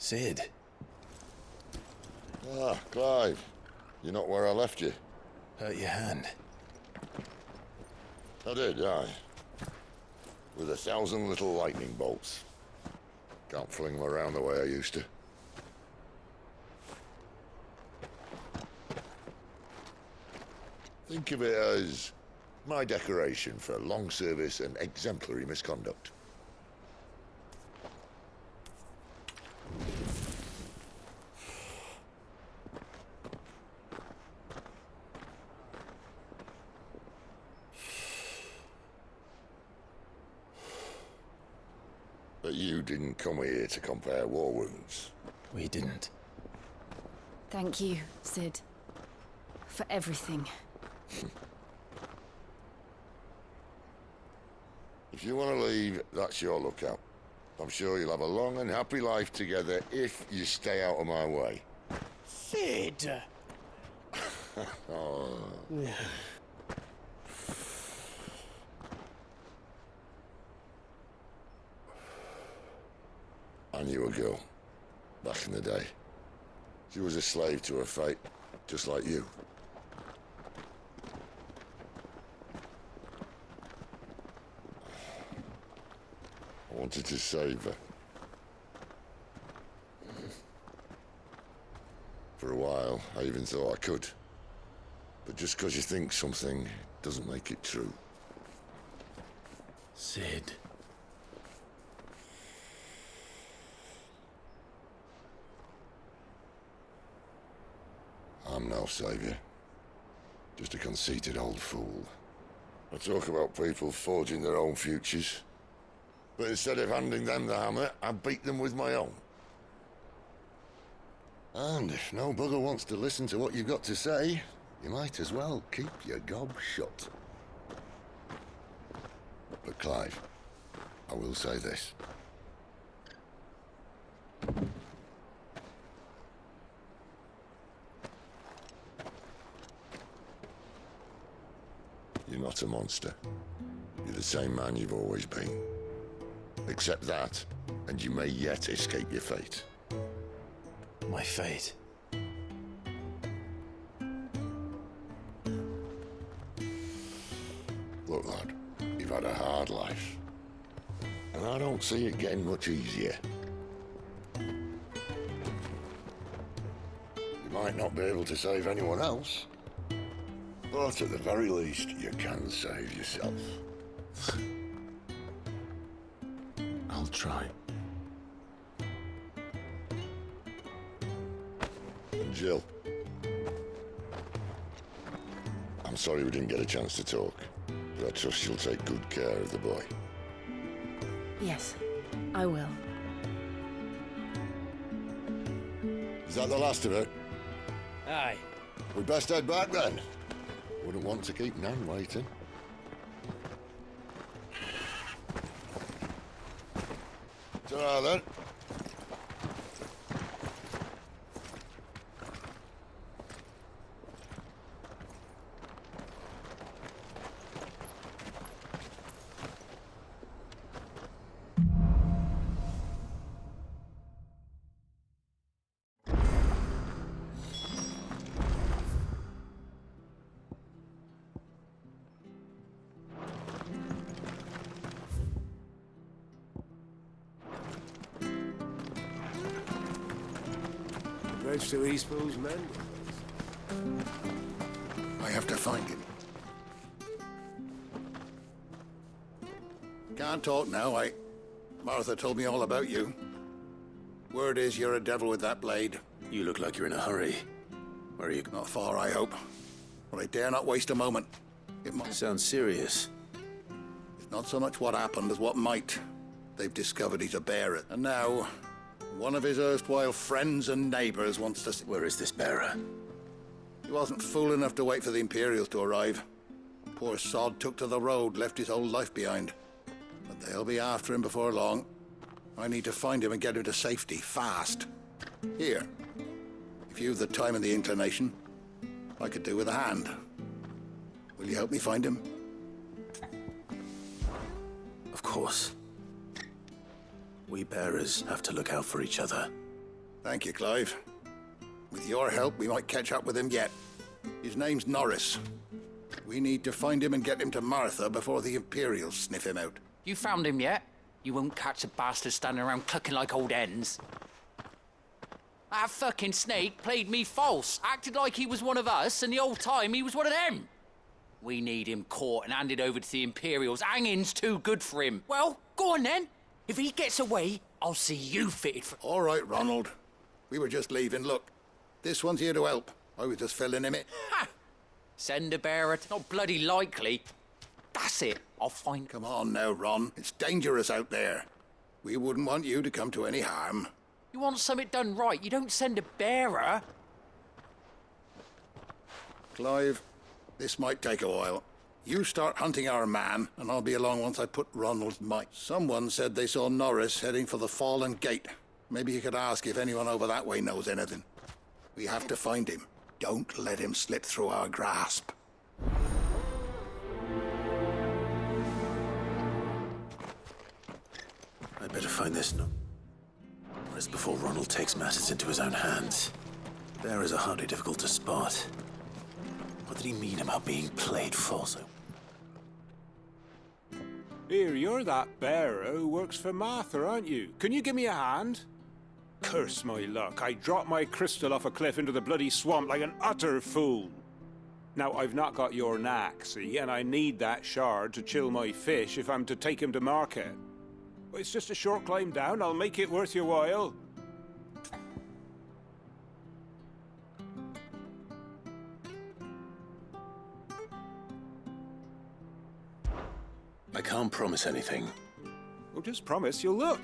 Sid. Ah, Clive. You're not where I left you. Hurt your hand. I did, aye. With 1,000 little lightning bolts. Can't fling them around the way I used to. Think of it as my decoration for long service and exemplary misconduct. But you didn't come here to compare war wounds. We didn't. Thank you, Sid. For everything. If you want to leave, that's your lookout. I'm sure you'll have a long and happy life together if you stay out of my way. Sid! Oh. I knew a girl, back in the day. She was a slave to her fate, just like you. I wanted to save her. For a while, I even thought I could. But just because you think something doesn't make it true. Sid. I'm no savior. Just a conceited old fool. I talk about people forging their own futures. But instead of handing them the hammer, I beat them with my own. And if no bugger wants to listen to what you've got to say, you might as well keep your gob shut. But Clive, I will say this. You're not a monster. You're the same man you've always been. Accept that, and you may yet escape your fate. My fate. Look, lad, you've had a hard life. And I don't see it getting much easier. You might not be able to save anyone else, but at the very least, you can save yourself. I'll try. And Jill, I'm sorry we didn't get a chance to talk, but I trust you'll take good care of the boy. Yes, I will. Is that the last of it? Aye. We'd best head back then. Wouldn't want to keep Nan waiting. Ta-ra then. Reg to Eastpool's men. I have to find him. Can't talk now, Martha told me all about you. Word is you're a devil with that blade. You look like you're in a hurry. Where are you? Not far, I hope. But I dare not waste a moment. Sounds serious. It's not so much what happened as what might. They've discovered he's a bearer. And now, one of his erstwhile friends and neighbors wants to... Where is this bearer? He wasn't fool enough to wait for the Imperials to arrive. Poor sod took to the road, left his whole life behind. But they'll be after him before long. I need to find him and get him to safety, fast. Here. If you've the time and the inclination, I could do with a hand. Will you help me find him? Of course. We bearers have to look out for each other. Thank you, Clive. With your help, we might catch up with him yet. His name's Norris. We need to find him and get him to Martha before the Imperials sniff him out. You found him yet? You won't catch a bastard standing around clucking like old hens. That fucking snake played me false, acted like he was one of us, and the whole time he was one of them. We need him caught and handed over to the Imperials. Hanging's too good for him. Well, go on then. If he gets away, I'll see you fitted for... All right, Ronald. We were just leaving. Look, this one's here to help. I was just filling him in. Ha! Send a bearer. Not bloody likely. That's it. I'll find... Come on now, Ron. It's dangerous out there. We wouldn't want you to come to any harm. You want something done right, you don't send a bearer. Clive, this might take a while. You start hunting our man, and I'll be along once I put Ronald's might. Someone said they saw Norris heading for the Fallen Gate. Maybe you could ask if anyone over that way knows anything. We have to find him. Don't let him slip through our grasp. I better find this Norris before Ronald takes matters into his own hands. Bearers are hardly difficult to spot. What did he mean about being played false? Here, you're that bearer who works for Martha, aren't you? Can you give me a hand? Curse my luck, I dropped my crystal off a cliff into the bloody swamp like an utter fool. Now, I've not got your knack, see, and I need that shard to chill my fish if I'm to take him to market. It's just a short climb down, I'll make it worth your while. I can't promise anything. Well, just promise you'll look.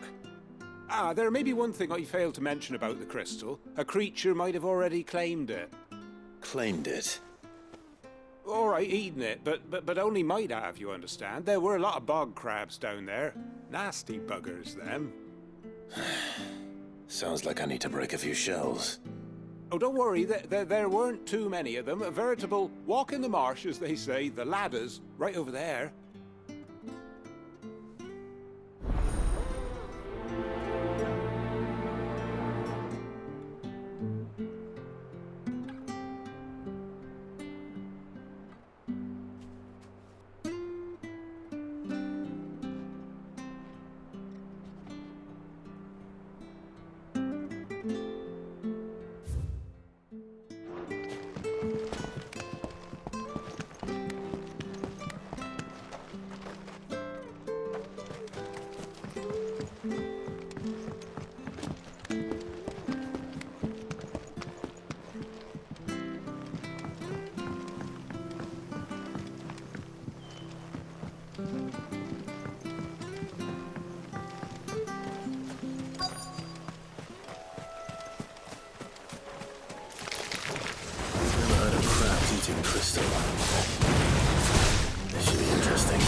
There may be one thing I failed to mention about the crystal. A creature might have already claimed it. Claimed it? All right, eaten it, but only might have, you understand. There were a lot of bog crabs down there. Nasty buggers, them. Sounds like I need to break a few shells. Oh, don't worry, there weren't too many of them. A veritable walk in the marsh, as they say. The ladder's right over there. Crystal. This should be interesting.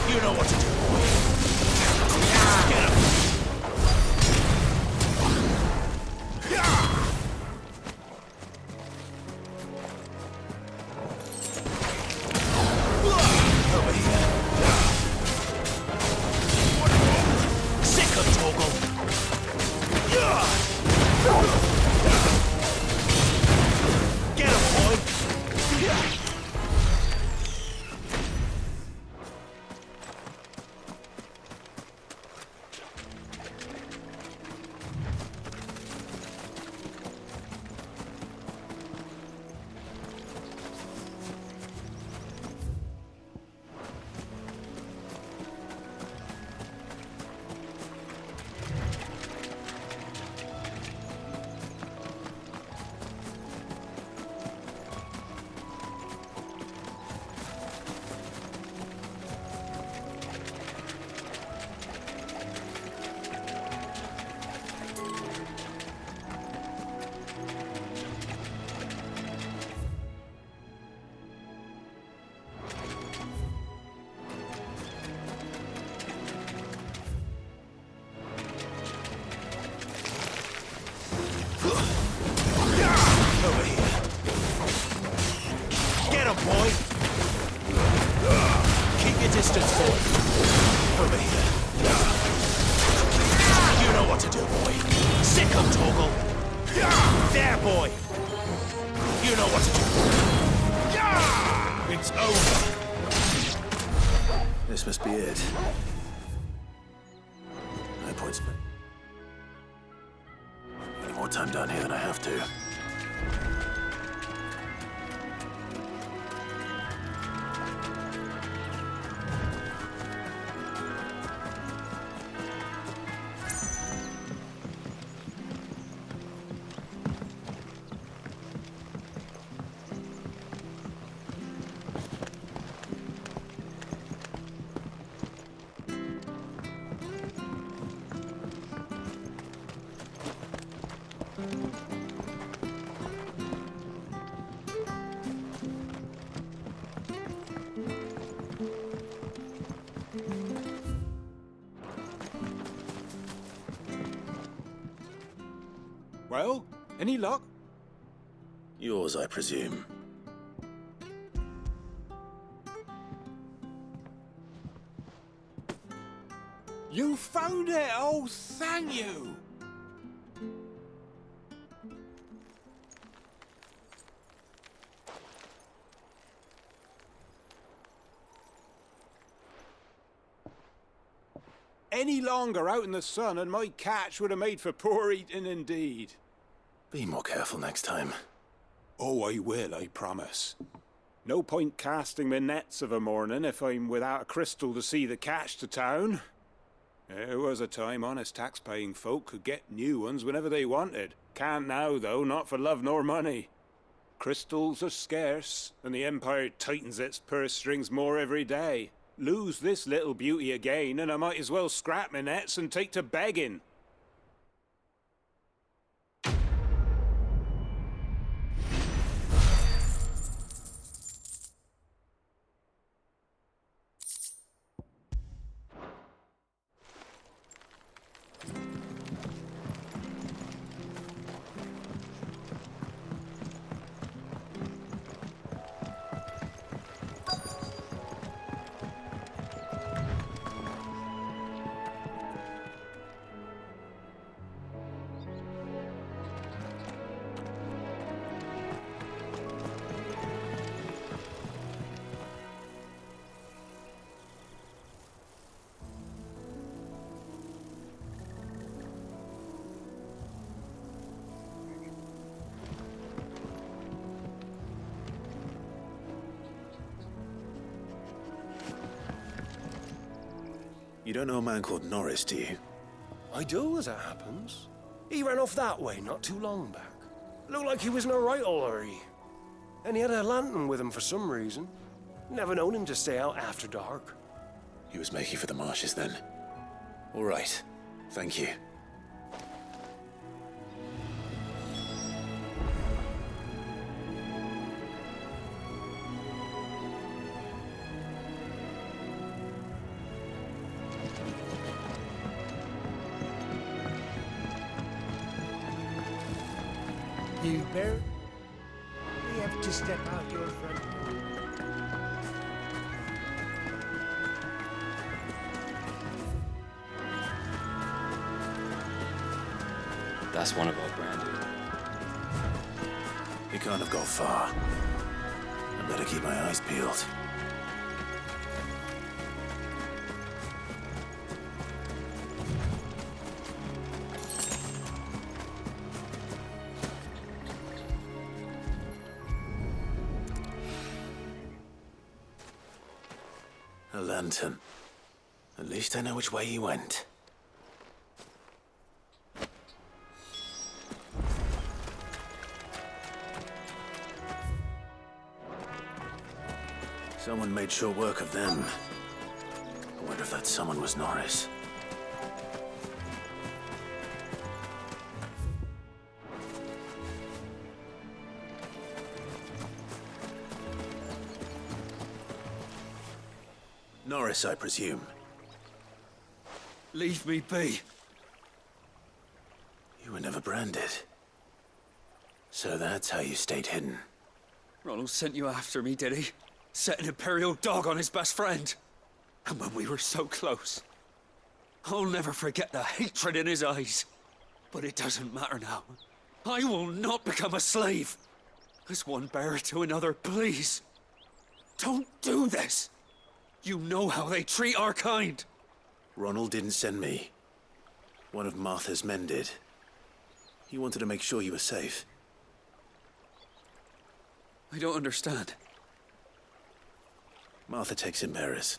You know what to do. Get him. Over here. Sick of Toggle. Over here. You know what to do, boy. Sick 'em, Torgal. There, boy. You know what to do. It's over. This must be it. No points, but... Any more time down here than I have to. Well, any luck? Yours, I presume. You found it! Oh, thank you! Any longer out in the sun and my catch would have made for poor eating indeed. Be more careful next time. Oh, I will, I promise. No point casting my nets of a morning if I'm without a crystal to see the catch to town. There was a time honest tax-paying folk could get new ones whenever they wanted. Can't now, though, not for love nor money. Crystals are scarce, and the Empire tightens its purse strings more every day. Lose this little beauty again, and I might as well scrap my nets and take to begging. You don't know a man called Norris, do you? I do, as it happens. He ran off that way not too long back. Looked like he was in a right old hurry. And he had a lantern with him for some reason. Never known him to stay out after dark. He was making for the marshes then. All right. Thank you. You bear. We have to step out your front door. That's one of our branded. He can't have gone far. I better keep my eyes peeled. A lantern. At least I know which way he went. Someone made short work of them. I wonder if that someone was Norris. Norris, I presume. Leave me be. You were never branded. So that's how you stayed hidden. Ronald sent you after me, did he? Set an Imperial dog on his best friend. And when we were so close, I'll never forget the hatred in his eyes. But it doesn't matter now. I will not become a slave. As one bearer to another, please. Don't do this. You know how they treat our kind. Ronald didn't send me. One of Martha's men did. He wanted to make sure you were safe. I don't understand. Martha takes in bearers.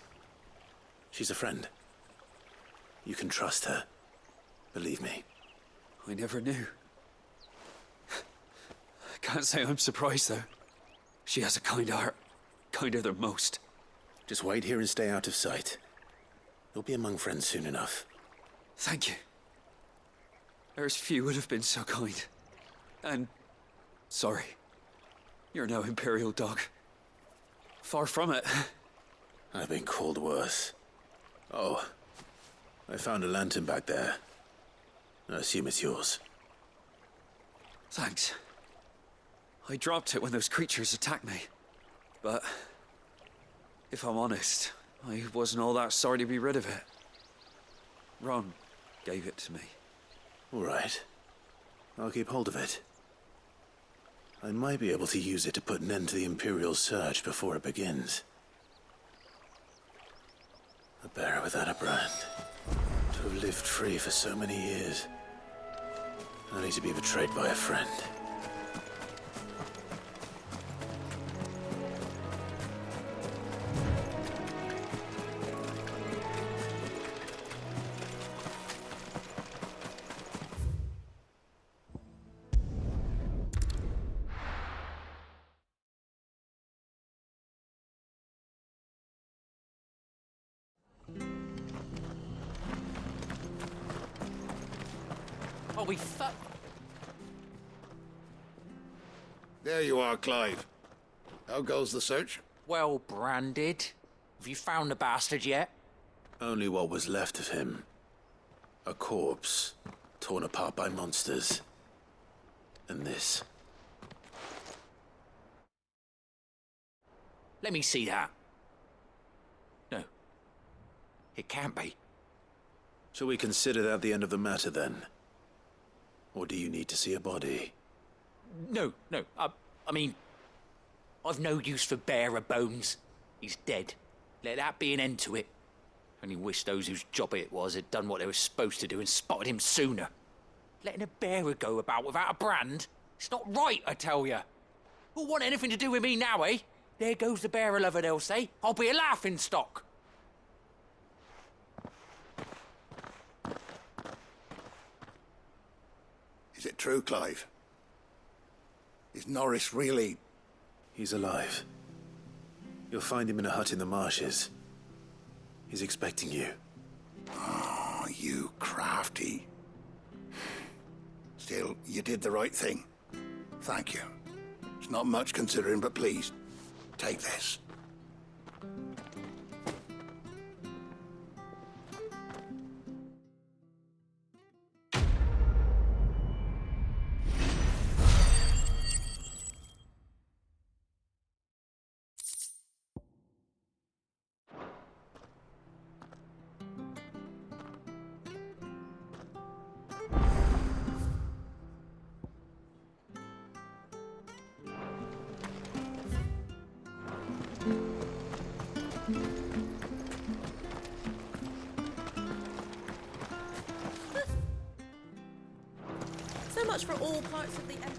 She's a friend. You can trust her. Believe me. I never knew. I can't say I'm surprised, though. She has a kind heart. Kinder than most. Just wait here and stay out of sight. You'll be among friends soon enough. Thank you. There's few would have been so kind. And... sorry. You're no Imperial dog. Far from it. I've been called worse. Oh. I found a lantern back there. I assume it's yours. Thanks. I dropped it when those creatures attacked me. But... if I'm honest, I wasn't all that sorry to be rid of it. Ron gave it to me. All right. I'll keep hold of it. I might be able to use it to put an end to the Imperial surge before it begins. A bearer without a brand. To have lived free for so many years. Only to be betrayed by a friend. Oh, we fuck. There you are, Clive. How goes the search? Well branded. Have you found the bastard yet? Only what was left of him. A corpse, torn apart by monsters. And this. Let me see that. No. It can't be. Shall we consider that the end of the matter, then? Or do you need to see a body? No. I mean, I've no use for bearer bones. He's dead. Let that be an end to it. Only wish those whose job it was had done what they were supposed to do and spotted him sooner. Letting a bearer go about without a brand? It's not right, I tell you. Who'll want anything to do with me now, eh? There goes the bearer lover, they'll say. I'll be a laughing stock. Is it true, Clive? Is Norris really... He's alive. You'll find him in a hut in the marshes. He's expecting you. Oh, you crafty. Still, you did the right thing. Thank you. It's not much considering, but please, take this. So much for all parts of the Empire.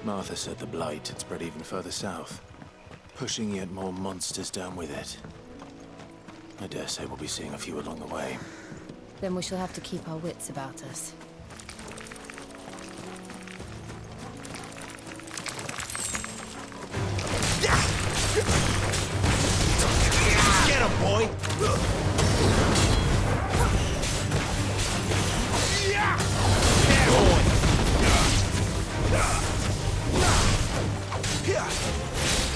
Martha said the blight had spread even further south, pushing yet more monsters down with it. I dare say we'll be seeing a few along the way. Then we shall have to keep our wits about us. Get him, boy! Yeah, boy!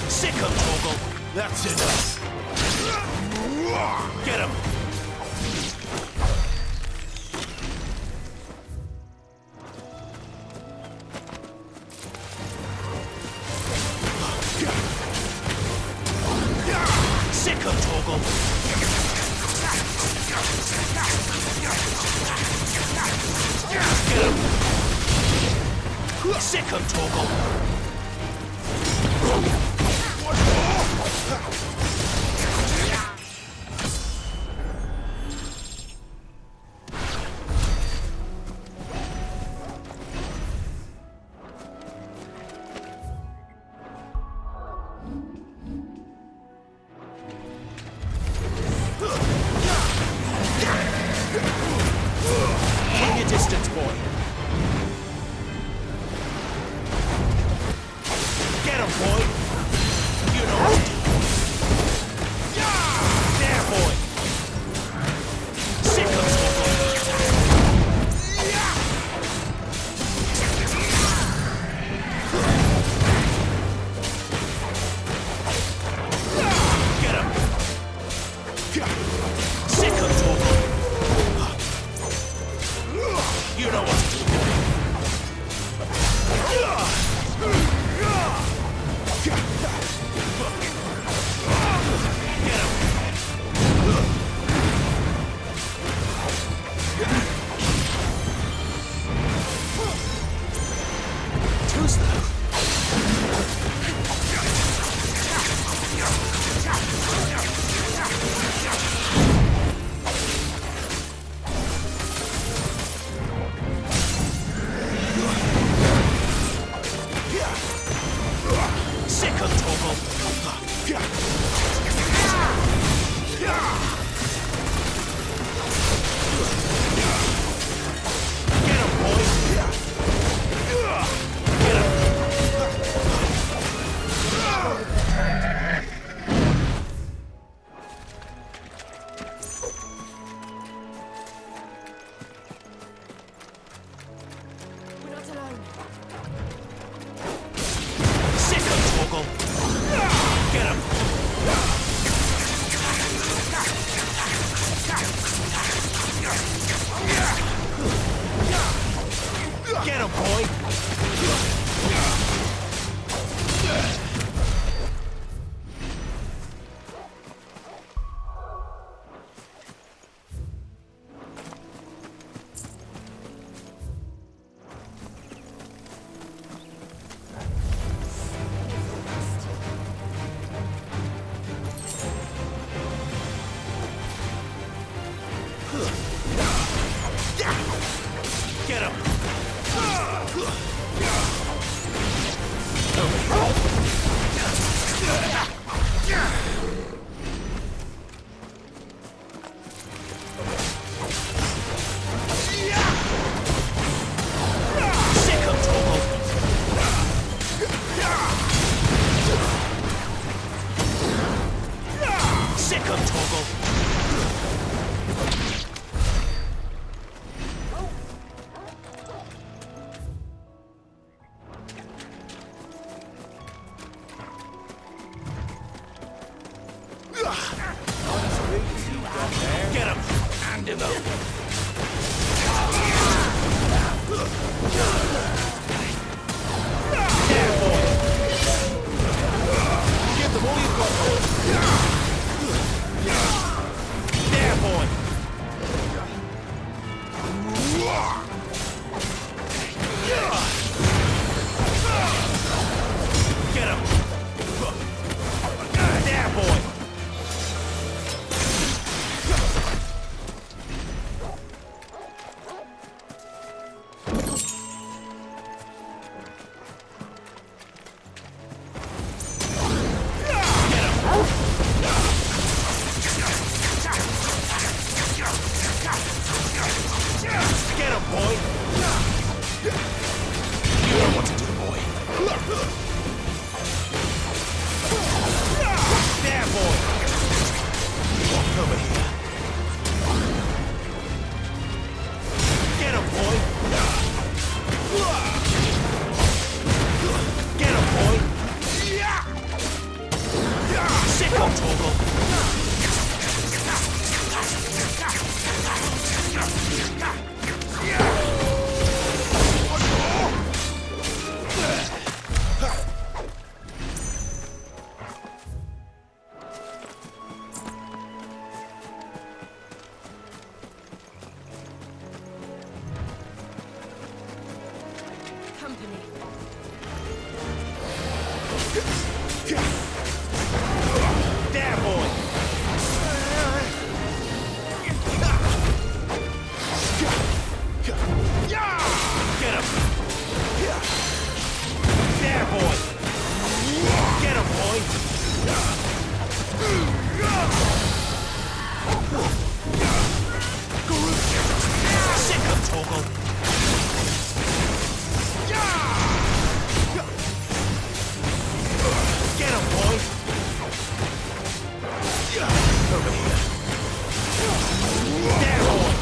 Sick him, Torgal! That's enough! Get him! Sick him, Torgal! Get him! Sick him, Torgal! Keep your distance, boy. Get him, boy. You know what to do. There, boy. Sick him, Torgal. Get him. Sick him, Torgal. You know what to do. Get him. Too slow. Sick him, Torgal. Get him, boy. Get him. We're not alone. Sick him, Torgal. Get him. Get him, boy. Get him. Sick him, Torgal. Sick him, Torgal. Get him! Hand him over! There, boy! Give them all you've got, boy! There, boy! Get him! There, boy! 'em, Torgal. Company. There, boy. Get him. There, boy. Get him, boy. Sick him, Torgal. Get him, boy. Over here. There, boy.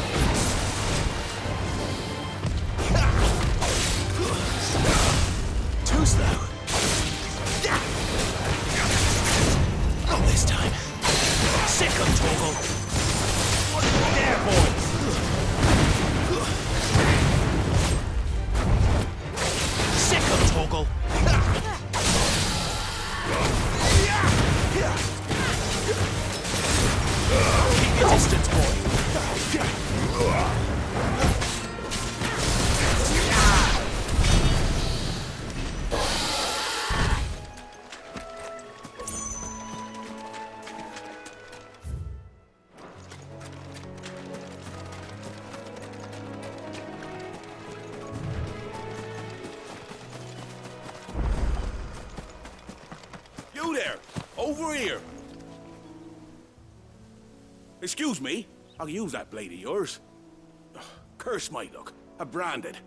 Too slow. Not this time. Sick him, Torgal. There, boy. Sick him, Torgal. Keep your distance, boy. You there! Over here! Excuse me, I'll use that blade of yours. Ugh, curse my luck, I'm branded.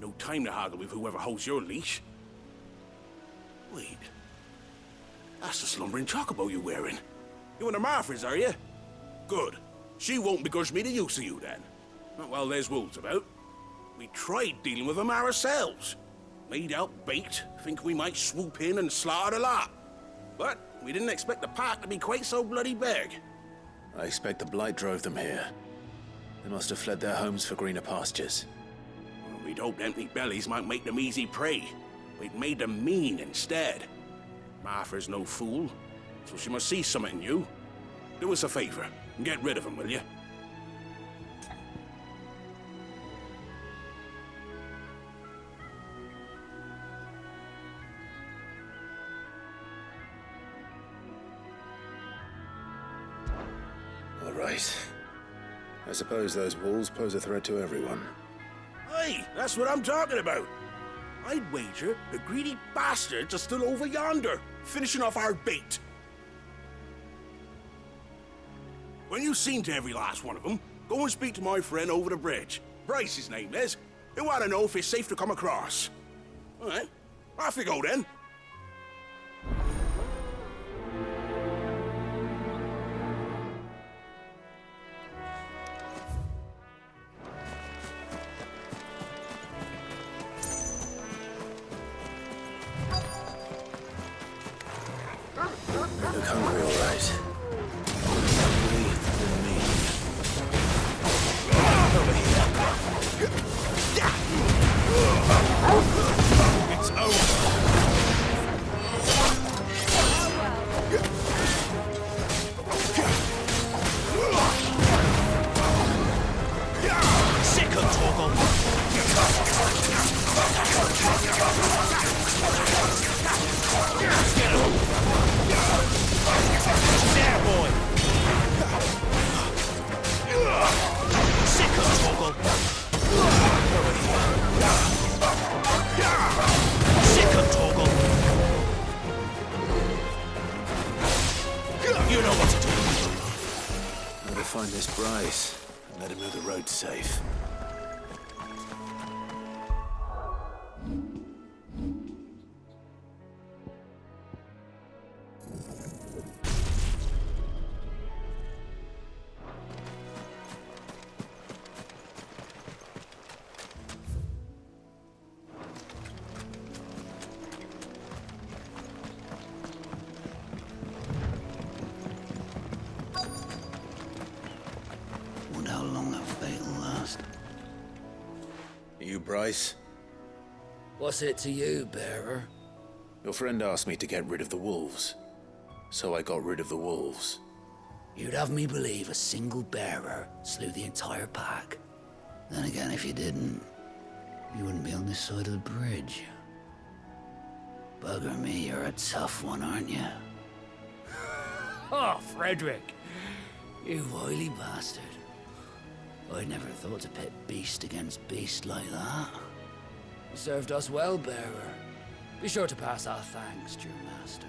No time to haggle with whoever holds your leash. Wait, that's the slumbering chocobo you're wearing. You and the Marthas, are you? Good. She won't begrudge me the use of you then. Not while there's wolves about. We tried dealing with them ourselves. Made out baked, think we might swoop in and slaughter the lot. But we didn't expect the pack to be quite so bloody big. I expect the blight drove them here. They must have fled their homes for greener pastures. Well, we'd hoped empty bellies might make them easy prey. We'd made them mean instead. Martha's no fool, so she must see something in you. Do us a favor and get rid of them, will you? All right. I suppose those wolves pose a threat to everyone. Hey, that's what I'm talking about. I'd wager the greedy bastards are still over yonder, finishing off our bait. When you've seen to every last one of them, go and speak to my friend over the bridge. Bryce, his name is. He want to know if it's safe to come across. All right, off you go then. Look hungry, all right. Hungry than me. Over here. It's over. Sick of Torgal. Get him. There, boy! Sick of Torgal! Sick of Torgal! You know what to do. I'm gonna find this Bryce and let him know the road's safe. Bryce. What's it to you, bearer? Your friend asked me to get rid of the wolves. So I got rid of the wolves. You'd have me believe a single bearer slew the entire pack. Then again, if you didn't, you wouldn't be on this side of the bridge. Bugger me, you're a tough one, aren't you? Oh, Frederick. You wily bastard. I'd never thought to pit beast against beast like that. You served us well, bearer. Be sure to pass our thanks, true master.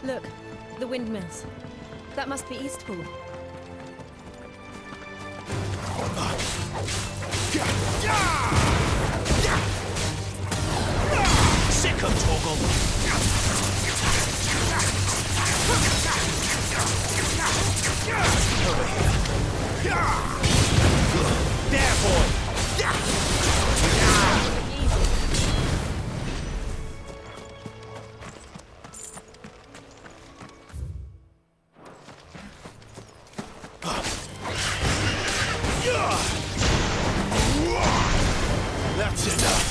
Look, the windmills. That must be Eastpool. Sick of Toggle! Over here. There, boy! That's enough.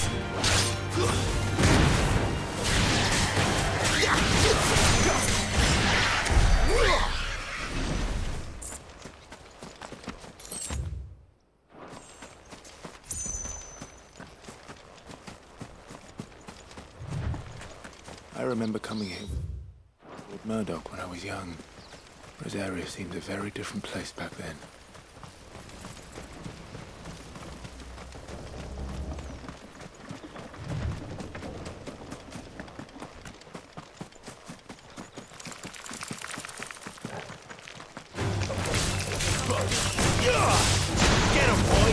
I remember coming here with Murdoch when I was young. This area seemed a very different place back then. Get him, boy!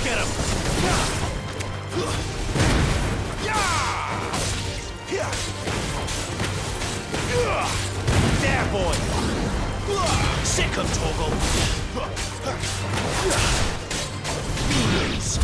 Get him! There, boy! Sick of Toggle! Beans!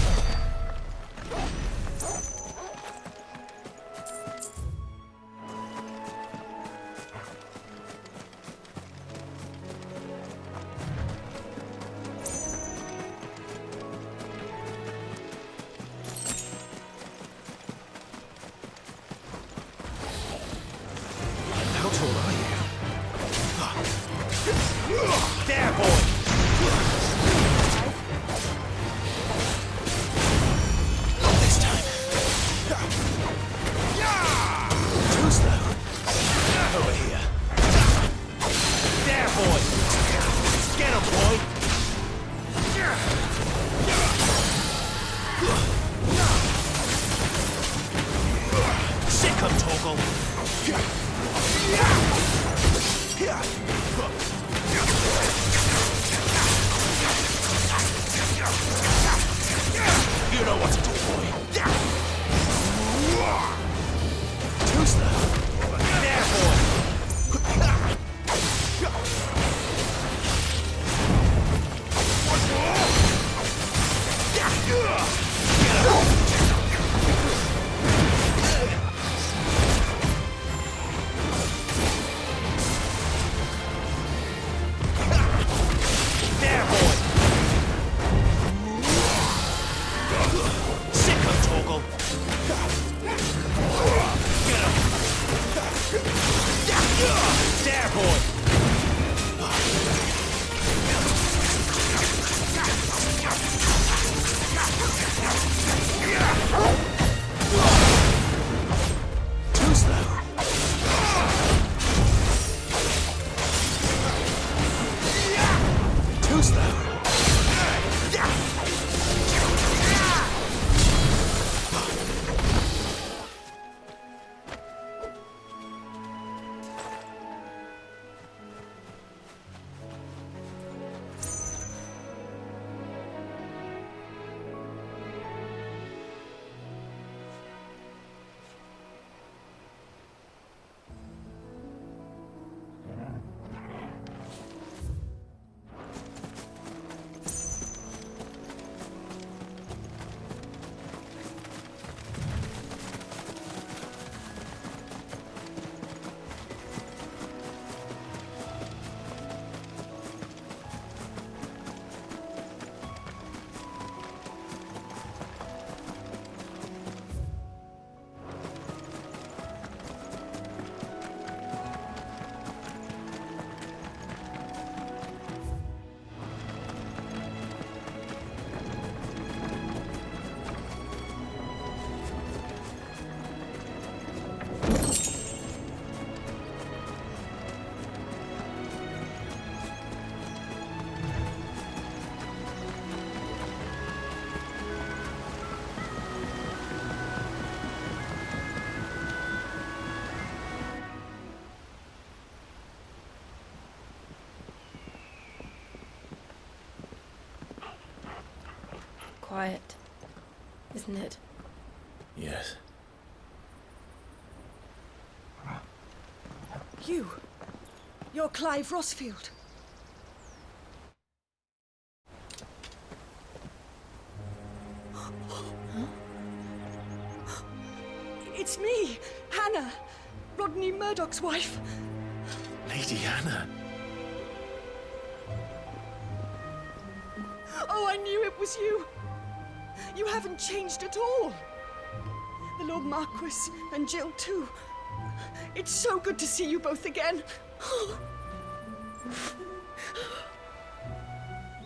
quiet, isn't it? Yes. You're Clive Rossfield. It's me, Hannah, Rodney Murdoch's wife. Lady Hannah. Oh, I knew it was you. You haven't changed at all. The Lord Marquis and Jill too. It's so good to see you both again.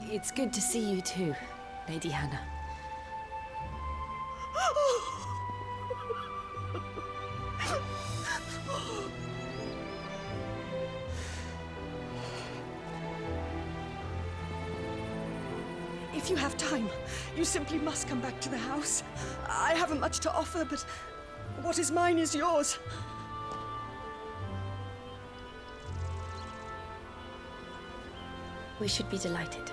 It's good to see you too, Lady Hannah. If you have time, you simply must come back to the house. I haven't much to offer, but what is mine is yours. We should be delighted.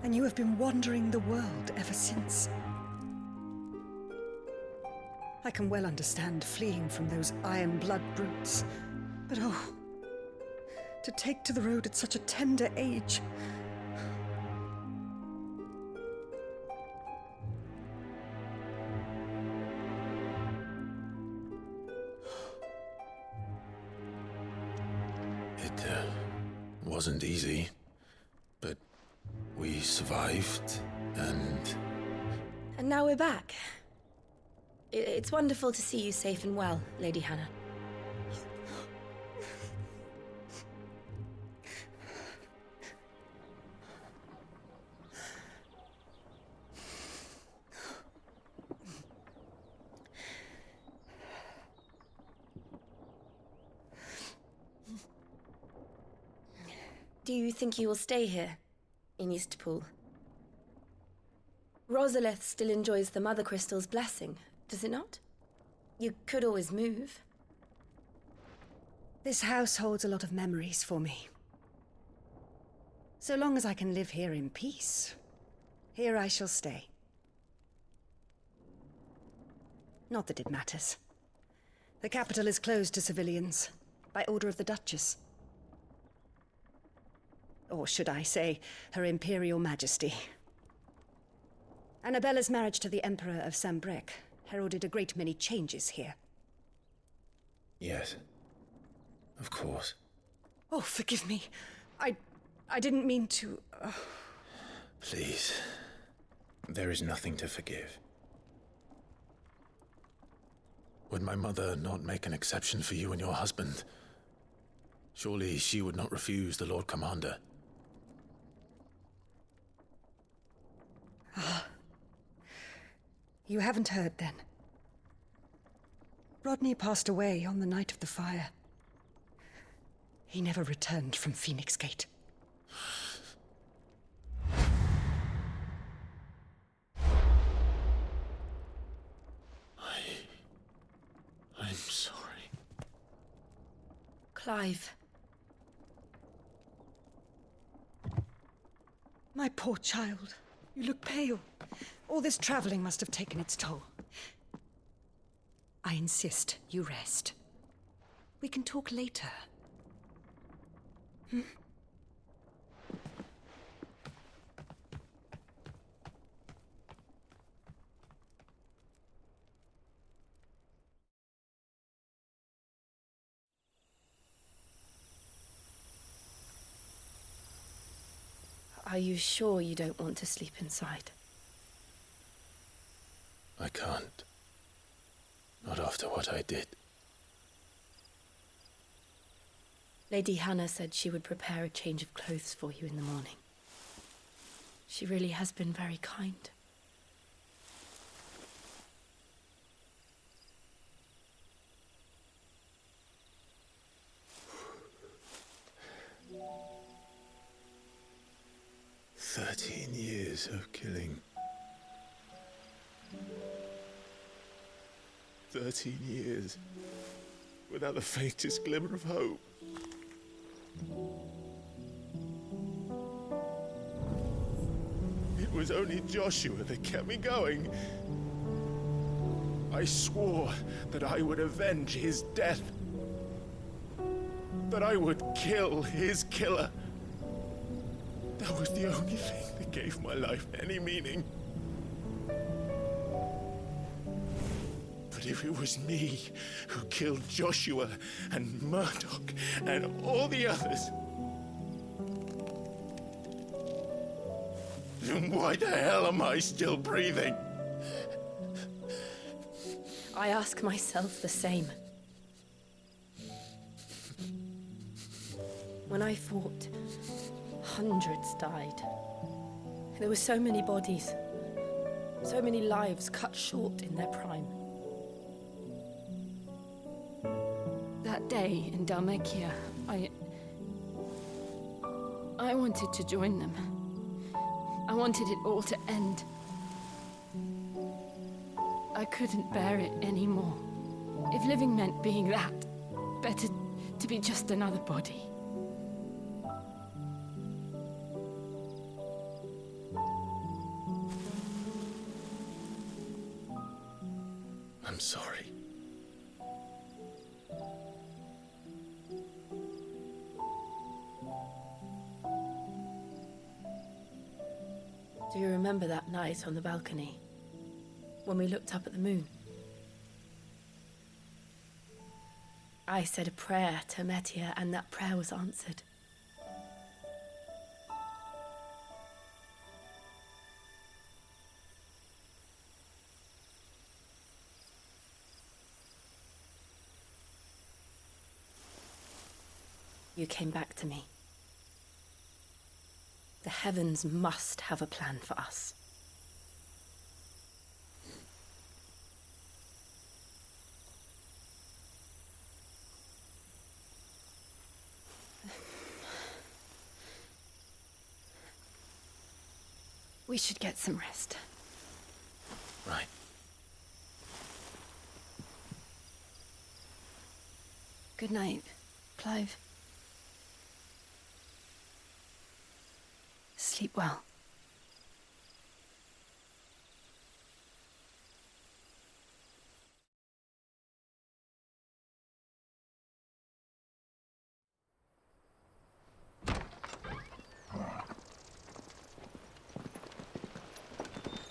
And you have been wandering the world ever since. I can well understand fleeing from those iron blood brutes. But oh, to take to the road at such a tender age. It wasn't easy, but we survived, and... And now we're back. It's wonderful to see you safe and well, Lady Hannah. Do you think you will stay here, in Eastpool? Rosalith still enjoys the Mother Crystal's blessing, does it not? You could always move. This house holds a lot of memories for me. So long as I can live here in peace, here I shall stay. Not that it matters. The capital is closed to civilians, by order of the Duchess. Or should I say, Her Imperial Majesty. Annabella's marriage to the Emperor of Sambrec heralded a great many changes here. Yes. Of course. Oh, forgive me. I didn't mean to... Please. There is nothing to forgive. Would my mother not make an exception for you and your husband? Surely she would not refuse the Lord Commander. You haven't heard, then. Rodney passed away on the night of the fire. He never returned from Phoenix Gate. I'm sorry. Clive. My poor child. You look pale. All this traveling must have taken its toll. I insist you rest. We can talk later. Hmm? Are you sure you don't want to sleep inside? I can't. Not after what I did. Lady Hannah said she would prepare a change of clothes for you in the morning. She really has been very kind. "13 years of killing. 13 years, without the faintest glimmer of hope. It was only Joshua that kept me going. I swore that I would avenge his death. That I would kill his killer. That was the only thing that gave my life any meaning. But if it was me who killed Joshua and Murdoch and all the others, then why the hell am I still breathing? I ask myself the same. When I fought, hundreds died. There were so many bodies, so many lives cut short in their prime. That day in Dalmekia, I wanted to join them. I wanted it all to end. I couldn't bear it anymore. If living meant being that, better to be just another body. I'm sorry. Do you remember that night on the balcony, when we looked up at the moon? I said a prayer to Metia, and that prayer was answered. You came back to me. The heavens must have a plan for us. We should get some rest. Right. Good night, Clive. Sleep well.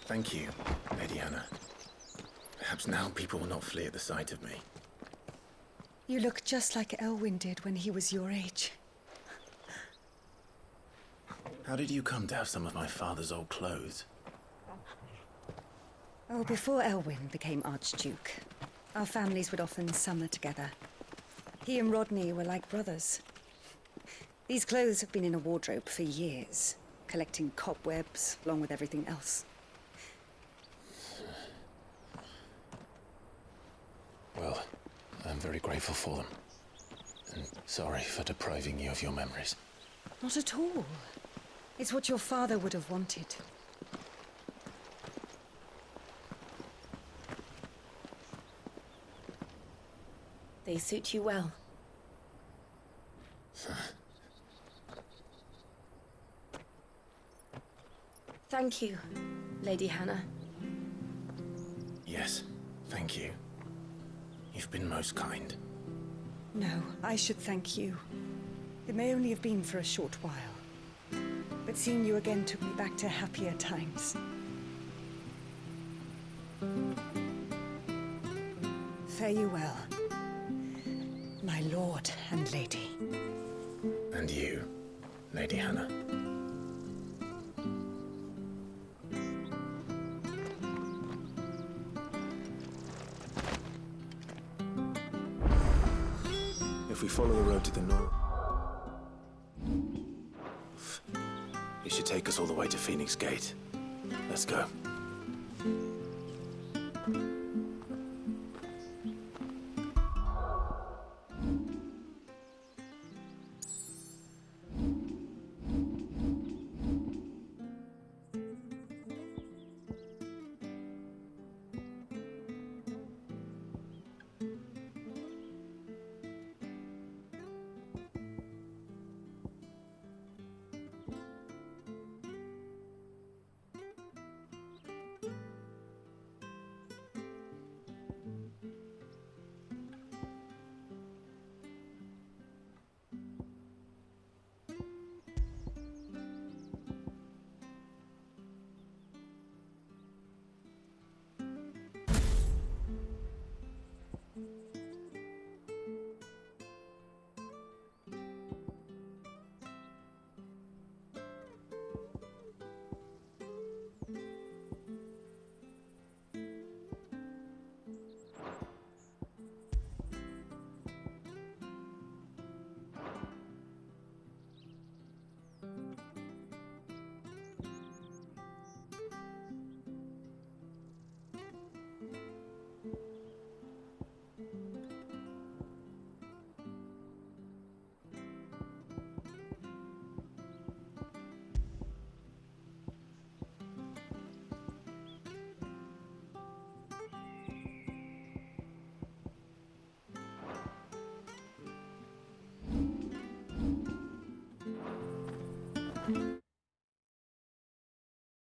Thank you, Lady Hannah. Perhaps now people will not flee at the sight of me. You look just like Elwyn did when he was your age. How did you come to have some of my father's old clothes? Oh, before Elwyn became Archduke, our families would often summer together. He and Rodney were like brothers. These clothes have been in a wardrobe for years, collecting cobwebs along with everything else. Well, I'm very grateful for them. And sorry for depriving you of your memories. Not at all. It's what your father would have wanted. They suit you well. Thank you, Lady Hannah. Yes, thank you. You've been most kind. No, I should thank you. It may only have been for a short while, but seeing you again took me back to happier times. Fare you well, my lord and lady. And you, Lady Hannah. If we follow the road to the north, it should take us all the way to Phoenix Gate. Let's go.